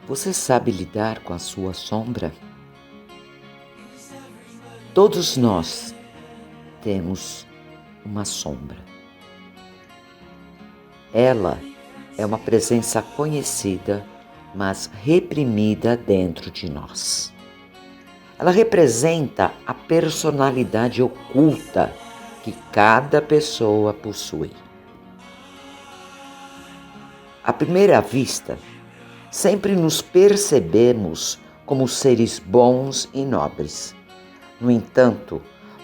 Você sabe lidar com a sua sombra? Todos nós temos uma sombra. Ela é uma presença conhecida, mas reprimida dentro de nós. Ela representa a personalidade oculta que cada pessoa possui. À primeira vista, sempre nos percebemos como seres bons e nobres. No entanto,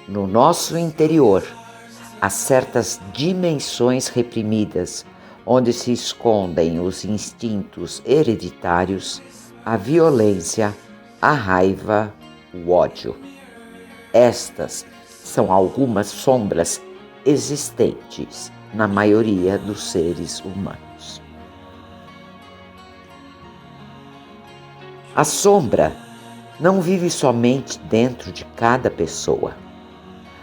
no nosso interior, há certas dimensões reprimidas, onde se escondem os instintos hereditários, a violência, a raiva, o ódio. Estas são algumas sombras existentes na maioria dos seres humanos. A sombra não vive somente dentro de cada pessoa.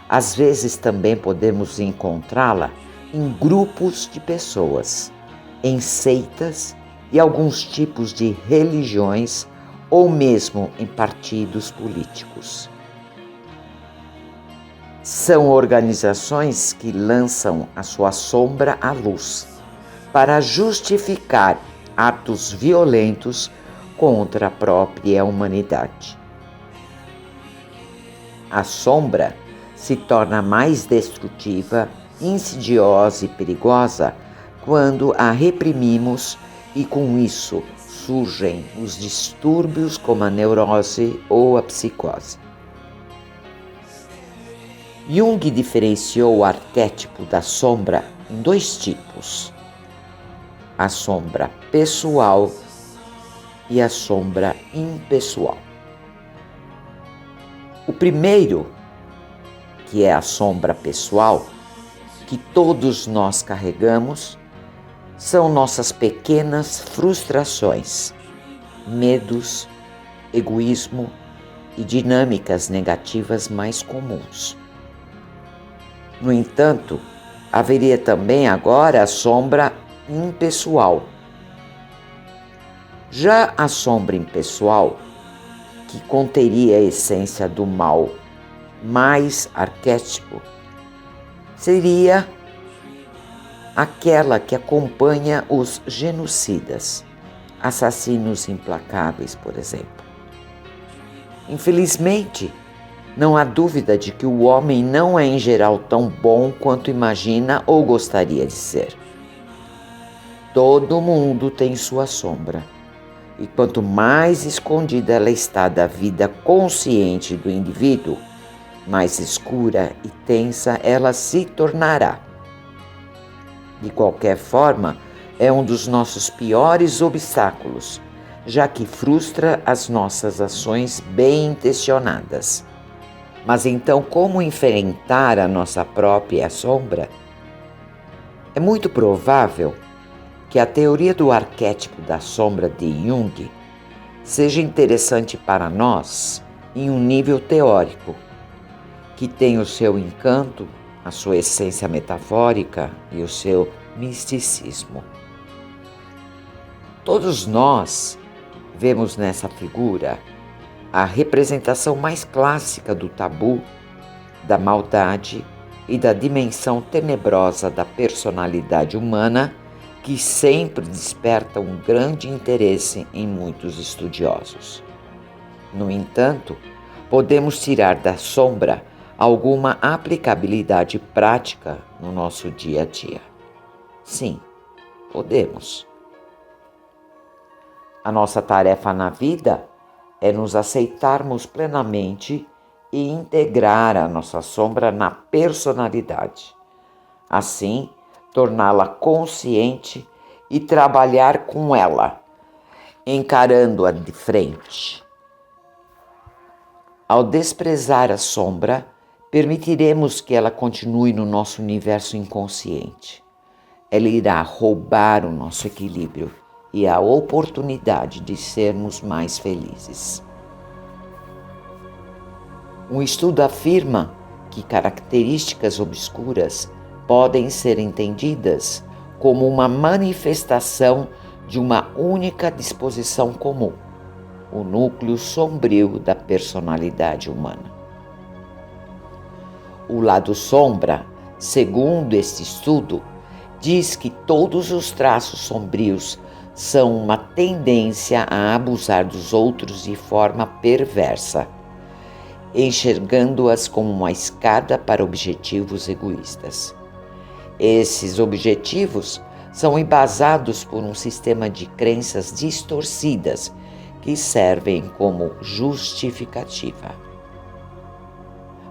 Às vezes também podemos encontrá-la em grupos de pessoas, em seitas e alguns tipos de religiões ou mesmo em partidos políticos. São organizações que lançam a sua sombra à luz para justificar atos violentos contra a própria humanidade. A sombra se torna mais destrutiva, insidiosa e perigosa quando a reprimimos e com isso surgem os distúrbios como a neurose ou a psicose. Jung diferenciou o arquétipo da sombra em dois tipos: a sombra pessoal e a sombra impessoal. O primeiro, que é a sombra pessoal, que todos nós carregamos, são nossas pequenas frustrações, medos, egoísmo e dinâmicas negativas mais comuns. No entanto, haveria também agora a sombra impessoal. Já a sombra impessoal, que conteria a essência do mal mais arquétipo, seria aquela que acompanha os genocidas, assassinos implacáveis, por exemplo. Infelizmente, não há dúvida de que o homem não é em geral tão bom quanto imagina ou gostaria de ser. Todo mundo tem sua sombra. E quanto mais escondida ela está da vida consciente do indivíduo, mais escura e tensa ela se tornará. De qualquer forma, é um dos nossos piores obstáculos, já que frustra as nossas ações bem intencionadas. Mas então, como enfrentar a nossa própria sombra? É muito provável que a teoria do arquétipo da sombra de Jung seja interessante para nós em um nível teórico, que tem o seu encanto, a sua essência metafórica e o seu misticismo. Todos nós vemos nessa figura a representação mais clássica do tabu, da maldade e da dimensão tenebrosa da personalidade humana, que sempre desperta um grande interesse em muitos estudiosos. No entanto, podemos tirar da sombra alguma aplicabilidade prática no nosso dia a dia. Sim, podemos. A nossa tarefa na vida é nos aceitarmos plenamente e integrar a nossa sombra na personalidade. Assim, torná-la consciente e trabalhar com ela, encarando-a de frente. Ao desprezar a sombra, permitiremos que ela continue no nosso universo inconsciente. Ela irá roubar o nosso equilíbrio e a oportunidade de sermos mais felizes. Um estudo afirma que características obscuras podem ser entendidas como uma manifestação de uma única disposição comum, o núcleo sombrio da personalidade humana. O lado sombra, segundo este estudo, diz que todos os traços sombrios são uma tendência a abusar dos outros de forma perversa, enxergando-as como uma escada para objetivos egoístas. Esses objetivos são embasados por um sistema de crenças distorcidas que servem como justificativa.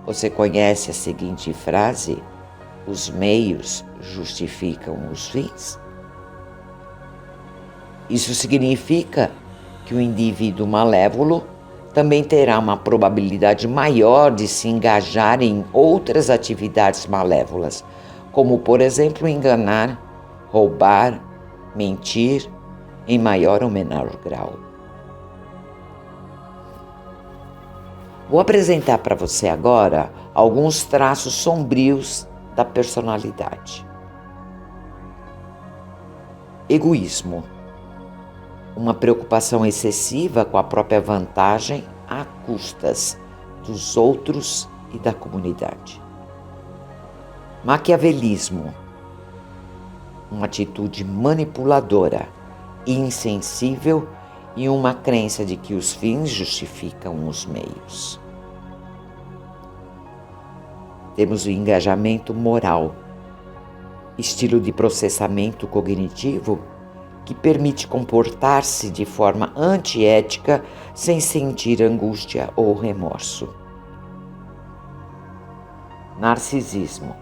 Você conhece a seguinte frase: os meios justificam os fins? Isso significa que o indivíduo malévolo também terá uma probabilidade maior de se engajar em outras atividades malévolas, como, por exemplo, enganar, roubar, mentir, em maior ou menor grau. Vou apresentar para você agora alguns traços sombrios da personalidade. Egoísmo. Uma preocupação excessiva com a própria vantagem à custas dos outros e da comunidade. Maquiavelismo. Uma atitude manipuladora, insensível e uma crença de que os fins justificam os meios. Temos o engajamento moral, estilo de processamento cognitivo que permite comportar-se de forma antiética sem sentir angústia ou remorso. Narcisismo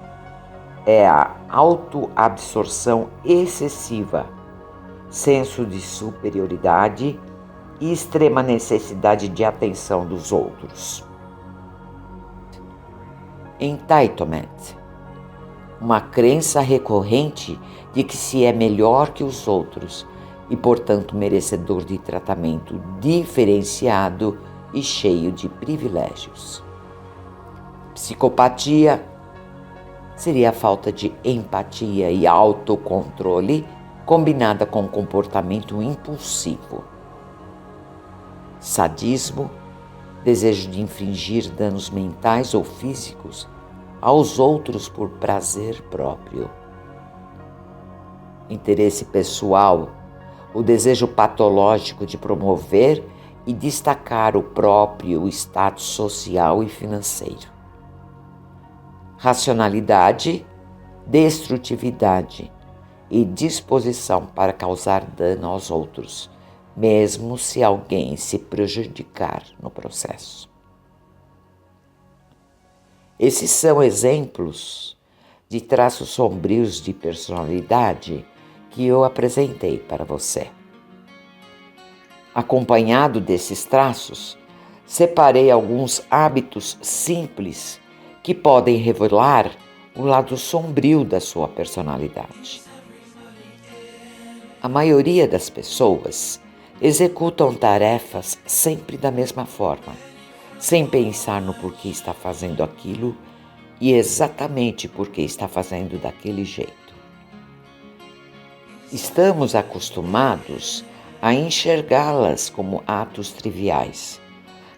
é a autoabsorção excessiva, senso de superioridade e extrema necessidade de atenção dos outros. Entitlement, uma crença recorrente de que se é melhor que os outros e, portanto, merecedor de tratamento diferenciado e cheio de privilégios. Psicopatia seria a falta de empatia e autocontrole combinada com comportamento impulsivo. Sadismo, desejo de infligir danos mentais ou físicos aos outros por prazer próprio. Interesse pessoal, o desejo patológico de promover e destacar o próprio status social e financeiro. Racionalidade, destrutividade e disposição para causar dano aos outros, mesmo se alguém se prejudicar no processo. Esses são exemplos de traços sombrios de personalidade que eu apresentei para você. Acompanhado desses traços, separei alguns hábitos simples que podem revelar o lado sombrio da sua personalidade. A maioria das pessoas executam tarefas sempre da mesma forma, sem pensar no porquê está fazendo aquilo e exatamente porque está fazendo daquele jeito. Estamos acostumados a enxergá-las como atos triviais,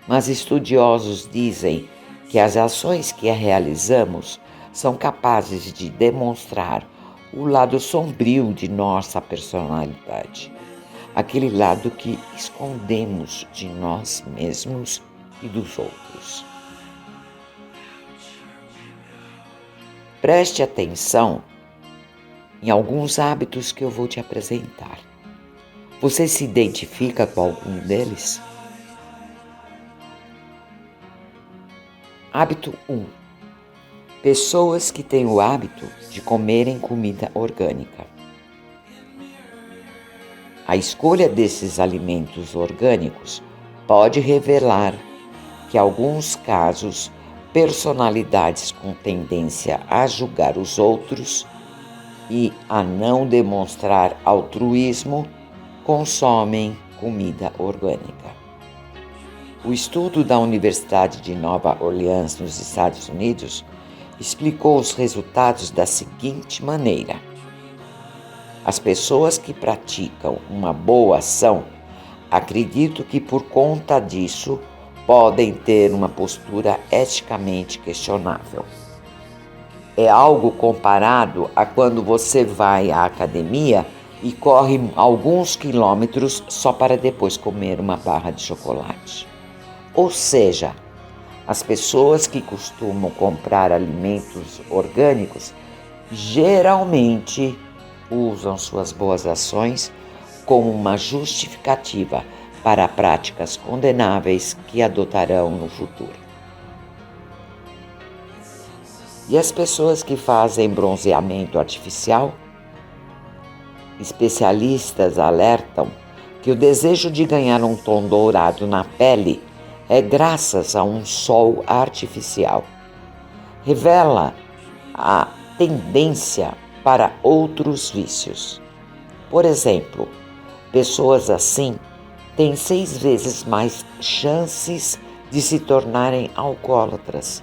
mas estudiosos dizem que as ações que realizamos são capazes de demonstrar o lado sombrio de nossa personalidade, aquele lado que escondemos de nós mesmos e dos outros. Preste atenção em alguns hábitos que eu vou te apresentar. Você se identifica com algum deles? Hábito 1. Pessoas que têm o hábito de comerem comida orgânica. A escolha desses alimentos orgânicos pode revelar que, em alguns casos, personalidades com tendência a julgar os outros e a não demonstrar altruísmo consomem comida orgânica. O estudo da Universidade de Nova Orleans, nos Estados Unidos, explicou os resultados da seguinte maneira: as pessoas que praticam uma boa ação acreditam que, por conta disso, podem ter uma postura eticamente questionável. É algo comparado a quando você vai à academia e corre alguns quilômetros só para depois comer uma barra de chocolate. Ou seja, as pessoas que costumam comprar alimentos orgânicos geralmente usam suas boas ações como uma justificativa para práticas condenáveis que adotarão no futuro. E as pessoas que fazem bronzeamento artificial? Especialistas alertam que o desejo de ganhar um tom dourado na pele é graças a um sol artificial. Revela a tendência para outros vícios. Por exemplo, pessoas assim têm 6 vezes mais chances de se tornarem alcoólatras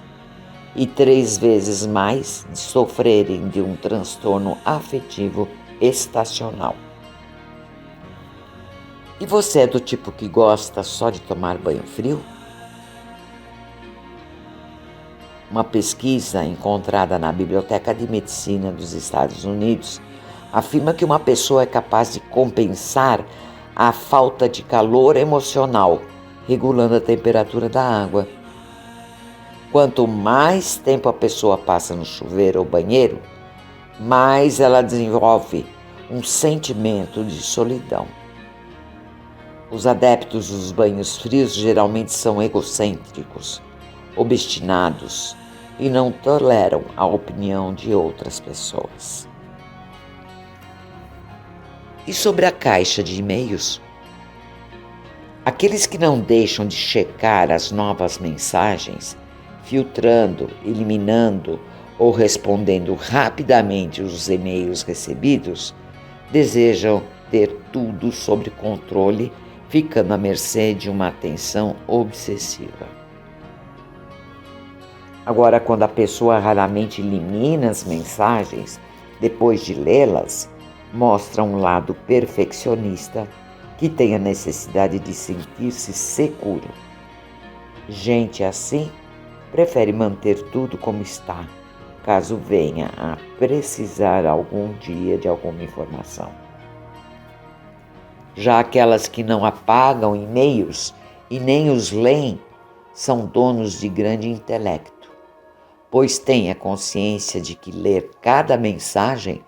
e 3 vezes mais de sofrerem de um transtorno afetivo estacional. E você é do tipo que gosta só de tomar banho frio? Uma pesquisa encontrada na Biblioteca de Medicina dos Estados Unidos afirma que uma pessoa é capaz de compensar a falta de calor emocional, regulando a temperatura da água. Quanto mais tempo a pessoa passa no chuveiro ou banheiro, mais ela desenvolve um sentimento de solidão. Os adeptos dos banhos frios geralmente são egocêntricos, obstinados e não toleram a opinião de outras pessoas. E sobre a caixa de e-mails? Aqueles que não deixam de checar as novas mensagens, filtrando, eliminando ou respondendo rapidamente os e-mails recebidos, desejam ter tudo sob controle, ficando à mercê de uma atenção obsessiva. Agora, quando a pessoa raramente elimina as mensagens depois de lê-las, mostra um lado perfeccionista que tem a necessidade de sentir-se seguro. Gente assim prefere manter tudo como está, caso venha a precisar algum dia de alguma informação. Já aquelas que não apagam e-mails e nem os leem são donos de grande intelecto, pois têm a consciência de que ler cada mensagem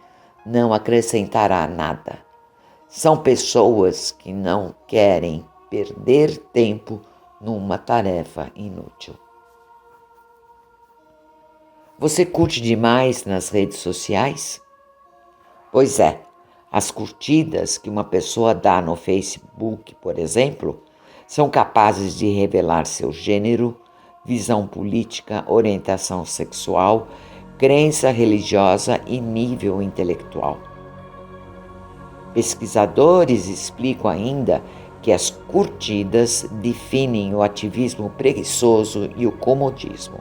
não acrescentará nada. São pessoas que não querem perder tempo numa tarefa inútil. Você curte demais nas redes sociais? Pois é, as curtidas que uma pessoa dá no Facebook, por exemplo, são capazes de revelar seu gênero, visão política, orientação sexual, crença religiosa e nível intelectual. Pesquisadores explicam ainda que as curtidas definem o ativismo preguiçoso e o comodismo.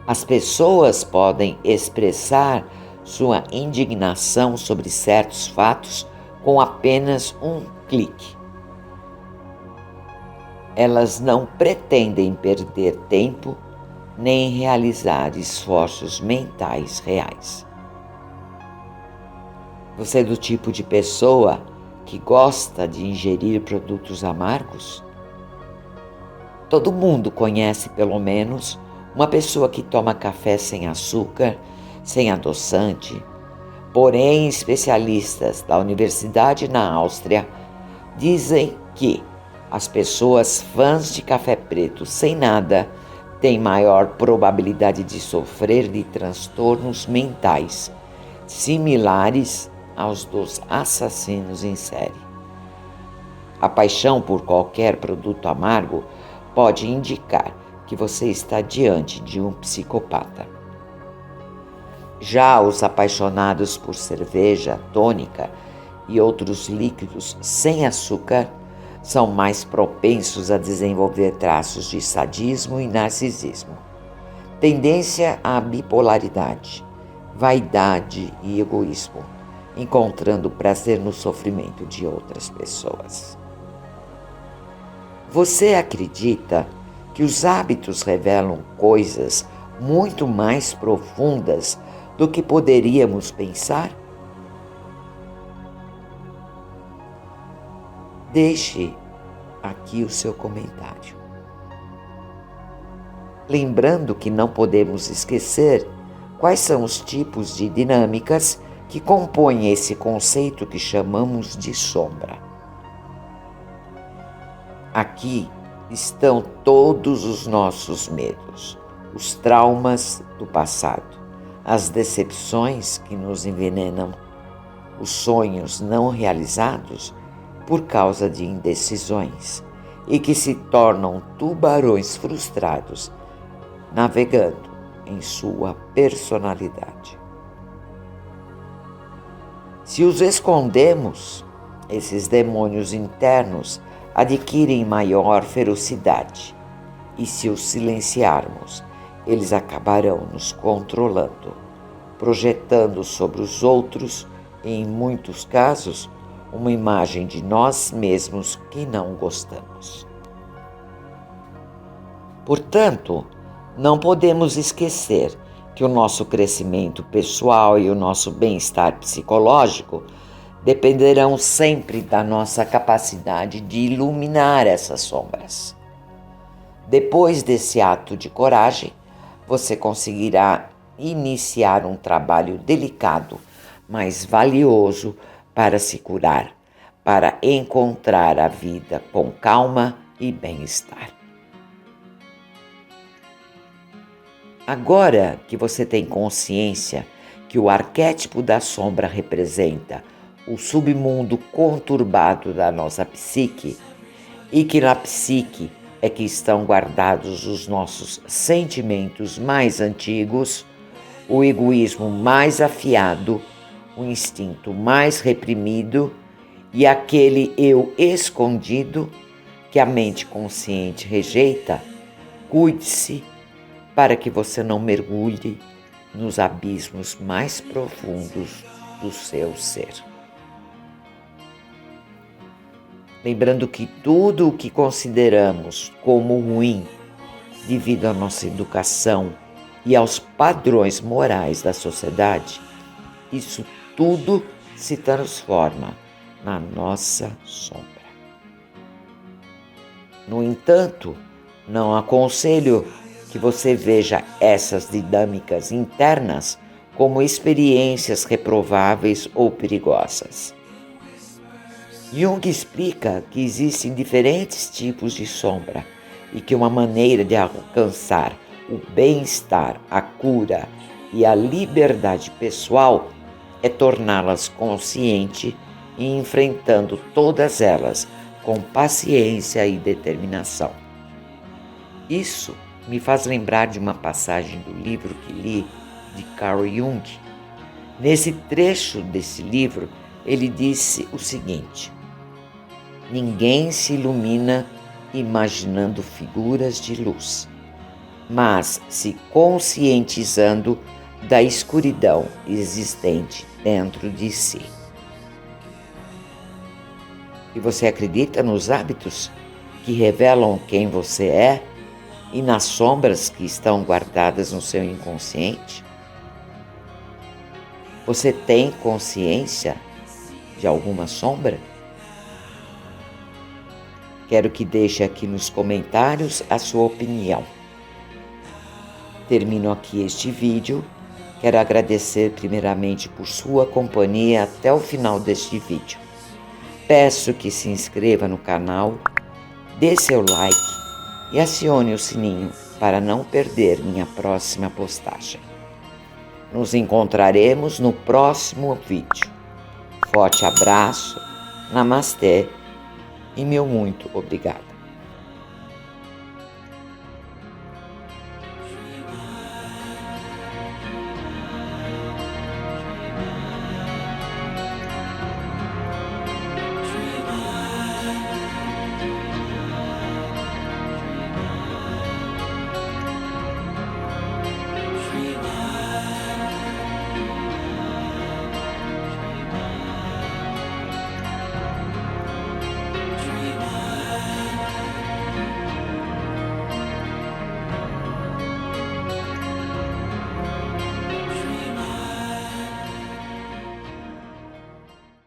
As pessoas podem expressar sua indignação sobre certos fatos com apenas um clique. Elas não pretendem perder tempo nem realizar esforços mentais reais. Você é do tipo de pessoa que gosta de ingerir produtos amargos? Todo mundo conhece pelo menos uma pessoa que toma café sem açúcar, sem adoçante. Porém, especialistas da Universidade na Áustria dizem que as pessoas fãs de café preto sem nada têm maior probabilidade de sofrer de transtornos mentais, similares aos dos assassinos em série. A paixão por qualquer produto amargo pode indicar que você está diante de um psicopata. Já os apaixonados por cerveja, tônica e outros líquidos sem açúcar são mais propensos a desenvolver traços de sadismo e narcisismo, tendência à bipolaridade, vaidade e egoísmo, encontrando prazer no sofrimento de outras pessoas. Você acredita que os hábitos revelam coisas muito mais profundas do que poderíamos pensar? Deixe aqui o seu comentário. Lembrando que não podemos esquecer quais são os tipos de dinâmicas que compõem esse conceito que chamamos de sombra. Aqui estão todos os nossos medos, os traumas do passado, as decepções que nos envenenam, os sonhos não realizados por causa de indecisões e que se tornam tubarões frustrados, navegando em sua personalidade. Se os escondemos, esses demônios internos adquirem maior ferocidade, e se os silenciarmos, eles acabarão nos controlando, projetando sobre os outros, e em muitos casos, uma imagem de nós mesmos que não gostamos. Portanto, não podemos esquecer que o nosso crescimento pessoal e o nosso bem-estar psicológico dependerão sempre da nossa capacidade de iluminar essas sombras. Depois desse ato de coragem, você conseguirá iniciar um trabalho delicado, mas valioso para se curar, para encontrar a vida com calma e bem-estar. Agora que você tem consciência que o arquétipo da sombra representa o submundo conturbado da nossa psique e que na psique é que estão guardados os nossos sentimentos mais antigos, o egoísmo mais afiado, o instinto mais reprimido e aquele eu escondido que a mente consciente rejeita, cuide-se para que você não mergulhe nos abismos mais profundos do seu ser. Lembrando que tudo o que consideramos como ruim, devido à nossa educação e aos padrões morais da sociedade, isso tudo se transforma na nossa sombra. No entanto, não aconselho que você veja essas dinâmicas internas como experiências reprováveis ou perigosas. Jung explica que existem diferentes tipos de sombra e que uma maneira de alcançar o bem-estar, a cura e a liberdade pessoal é torná-las consciente e enfrentando todas elas com paciência e determinação. Isso me faz lembrar de uma passagem do livro que li de Carl Jung. Nesse trecho desse livro, ele disse o seguinte: ninguém se ilumina imaginando figuras de luz, mas se conscientizando da escuridão existente dentro de si. E você acredita nos hábitos que revelam quem você é e nas sombras que estão guardadas no seu inconsciente? Você tem consciência de alguma sombra? Quero que deixe aqui nos comentários a sua opinião. Termino aqui este vídeo. Quero agradecer primeiramente por sua companhia até o final deste vídeo. Peço que se inscreva no canal, dê seu like e acione o sininho para não perder minha próxima postagem. Nos encontraremos no próximo vídeo. Forte abraço, namastê e meu muito obrigado.